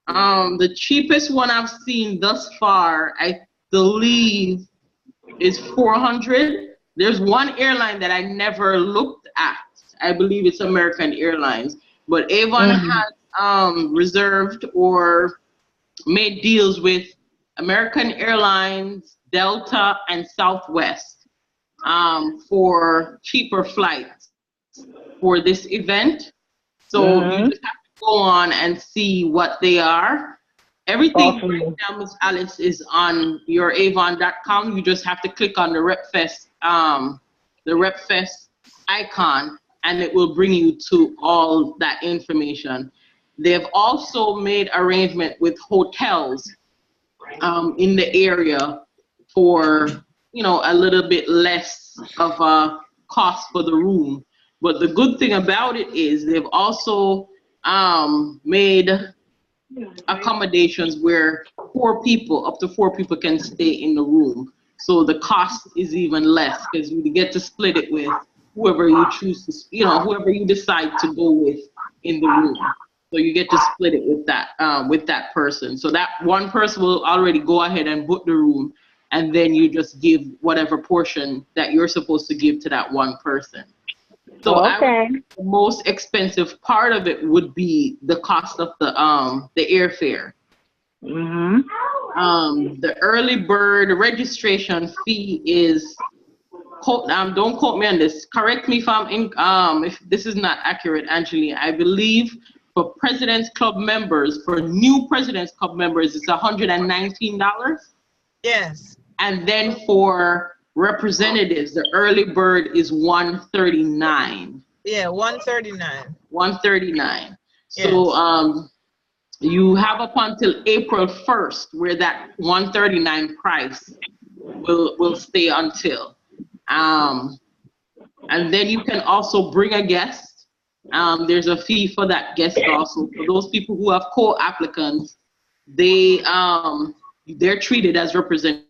The cheapest one I've seen thus far, I believe, is 400. There's one airline that I never looked at. I believe it's American Airlines, but Avon has reserved or made deals with American Airlines, Delta, and Southwest for cheaper flights for this event. So you just have to go on and see what they are. Everything right now, Miss Alice, is on your Avon.com. You just have to click on the RepFest icon, and it will bring you to all that information. They've also made arrangement with hotels in the area for, you know, a little bit less of a cost for the room. But the good thing about it is they've also made accommodations where up to four people can stay in the room. So the cost is even less because you get to split it with whoever you choose to, whoever you decide to go with in the room. So you get to split it with that person. So that one person will already go ahead and book the room, and then you just give whatever portion that you're supposed to give to that one person. So the most expensive part of it would be the cost of the airfare. The early bird registration fee is, don't quote me on this. Correct me if this is not accurate, Angeline. I believe for President's Club members, for new President's Club members, it's $119. yes. And then for representatives, the early bird is $139. Yeah, 139. $139. Yes. So you have up until April 1st where that $139 price will stay until. And then you can also bring a guest. There's a fee for that guest also. For those people who have co-applicants, they're treated as representatives.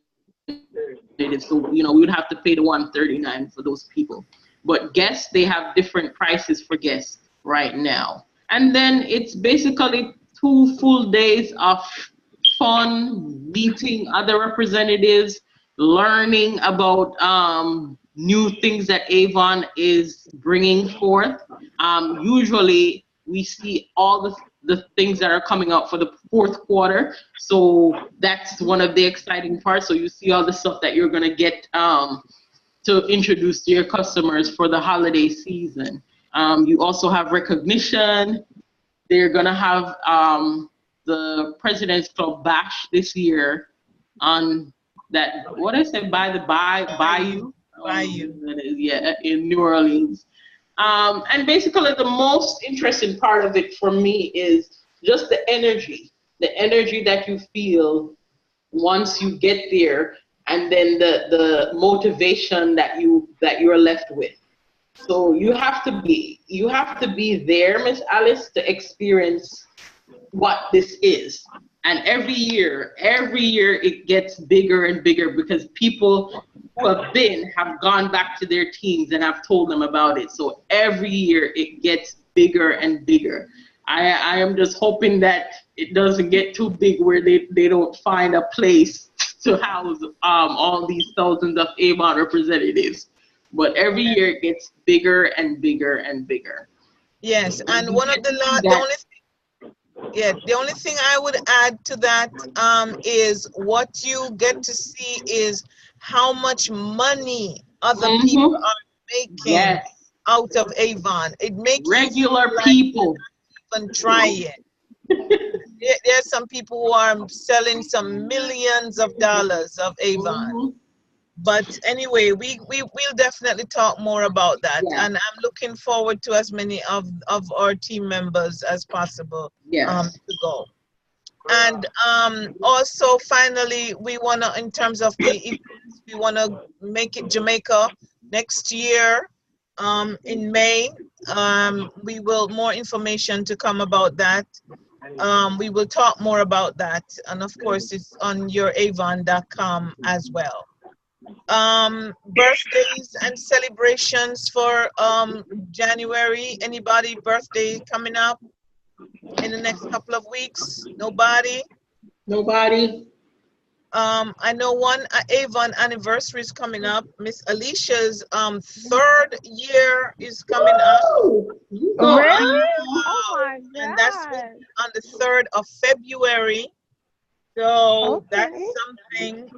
So, we would have to pay the $139 for those people. But guests, they have different prices for guests right now. And then it's basically 2 full days of fun, meeting other representatives, learning about new things that Avon is bringing forth. Usually we see all the things that are coming out for the 4th quarter. So that's one of the exciting parts. So you see all the stuff that you're going to get to introduce to your customers for the holiday season. You also have recognition. They're going to have the President's Club Bash this year on that, what I said, Bayou. Yeah, in New Orleans. And basically the most interesting part of it for me is just the energy that you feel once you get there, and then the motivation that you're left with. So you have to be there, Miss Alice, to experience what this is. And every year it gets bigger and bigger because people who have gone back to their teams and have told them about it. So every year it gets bigger and bigger. I am just hoping that it doesn't get too big where they don't find a place to house all these thousands of Avon representatives. but every year it gets bigger and bigger and bigger. Yes, and one of the the only thing I would add to that is what you get to see is how much money other people are making out of Avon. It makes regular you people even try it. There's some people who are selling some millions of dollars of Avon. But anyway, we'll definitely talk more about that. And I'm looking forward to as many of our team members as possible to go. And also, finally, we want to, in terms of the events, we want to make it Jamaica next year in May. We will, more information to come about that. We will talk more about that. And of course, it's on your avon.com as well. Birthdays and celebrations for January. Anybody birthday coming up in the next couple of weeks? Nobody? I know one Avon anniversary is coming up. Miss Alicia's 3rd year is coming up. Really? Oh my God. And that's on the 3rd of February. So that's something.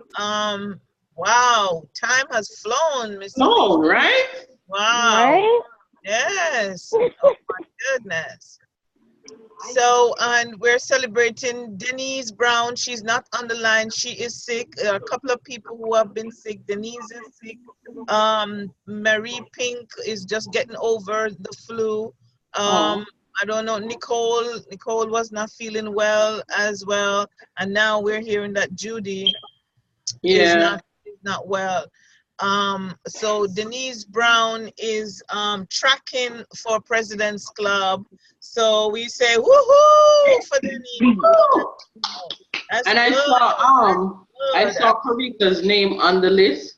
Wow, time has flown, Miss Alicia. Right? Wow. Right? Yes. Oh my goodness. So, and we're celebrating Denise Brown. She's not on the line. She is sick. There are a couple of people who have been sick. Denise is sick. Marie Pink is just getting over the flu. I don't know. Nicole was not feeling well as well. And now we're hearing that Judy is not well. So Denise Brown is tracking for President's Club. So we say woohoo for Denise. And I saw Carita's name on the list.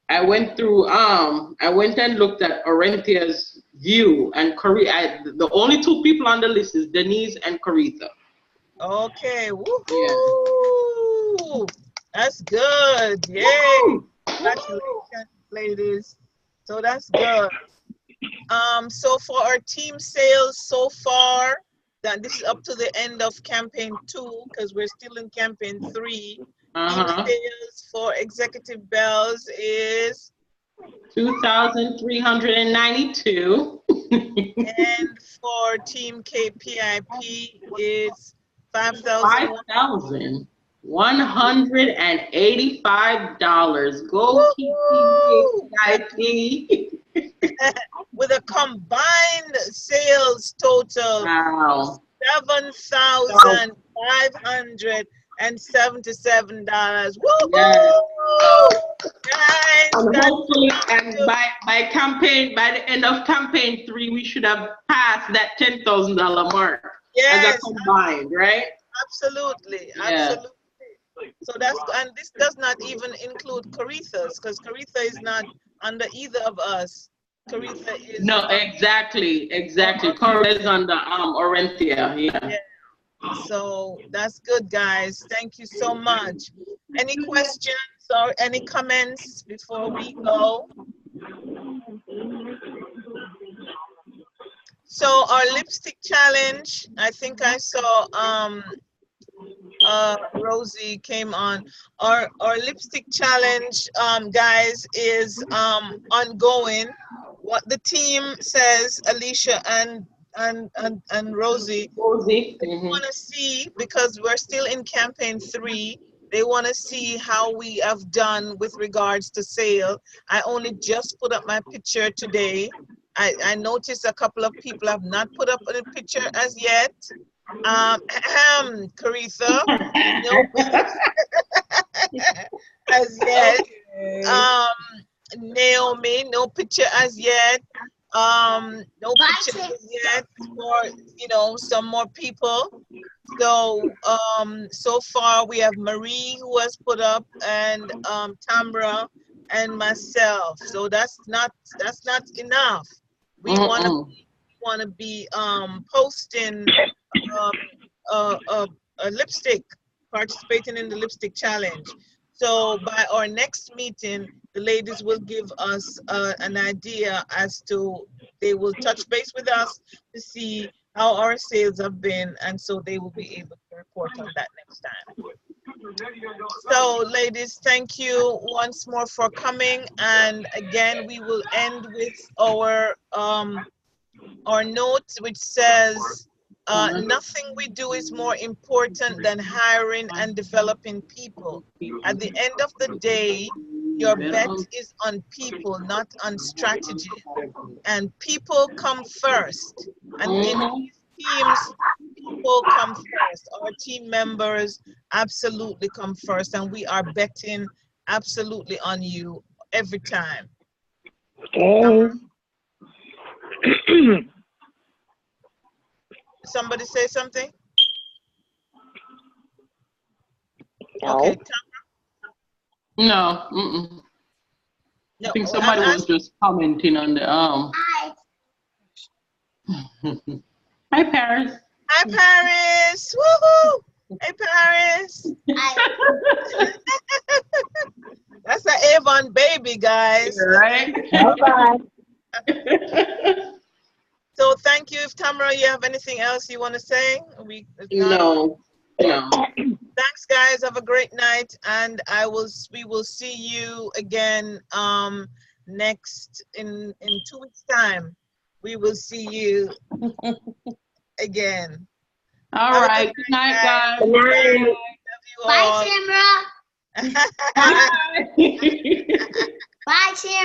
I went and looked at Orenthia's view, and the only 2 people on the list is Denise and Carita. Okay, woohoo! That's good. Yay! Congratulations, ladies. So that's good. So for our team sales so far, that this is up to the end of campaign 2 because we're still in campaign 3. Team sales for Executive Bells is 2,392. And for Team KPIP is 5,185. Go KPIP. With a combined sales total of $7,577. Woo! And hopefully, by the end of campaign 3, we should have passed that $10,000 mark. As a combined, right? Absolutely. So that's, and this does not even include Caritha's, because Caritha is not under either of us. Caritha is exactly. Caritha is under Orenthia. Yeah. So that's good, guys. Thank you so much. Any questions or any comments before we go? So our lipstick challenge, I think I saw Rosie came on. Our lipstick challenge, guys, is ongoing. What the team says, Alicia and Rosie, they want to see, because we're still in campaign 3, they want to see how we have done with regards to sale. I only just put up my picture today. I noticed a couple of people have not put up a picture as yet. Caritha, no as yet. Naomi, no picture as yet. No picture as yet for some more people. So so far we have Marie who has put up, and Tamra and myself. So that's not enough. We want to be posting a lipstick, participating in the lipstick challenge. So by our next meeting, the ladies will give us an idea as to, they will touch base with us to see how our sales have been, and so they will be able to report on that next time. So ladies, thank you once more for coming, and again we will end with our note, which says nothing we do is more important than hiring and developing people. At the end of the day, your bet is on people, not on strategy. And people come first. And in these teams, people come first. Our team members absolutely come first. And we are betting absolutely on you every time. Okay. Somebody say something? No. Okay. No. No, I think somebody was just commenting on the Hi, Paris. Hi, Paris. Woohoo! Hey, Paris. That's an Avon baby, guys. Right? Bye-bye. So thank you. If Tamra, you have anything else you want to say? No. Thanks, guys. Have a great night, and we will see you again next in 2 weeks' time. We will see you again. All right. Good night, guys. Good night. Love you all. Bye, Tamra. Bye. Bye, Tamra.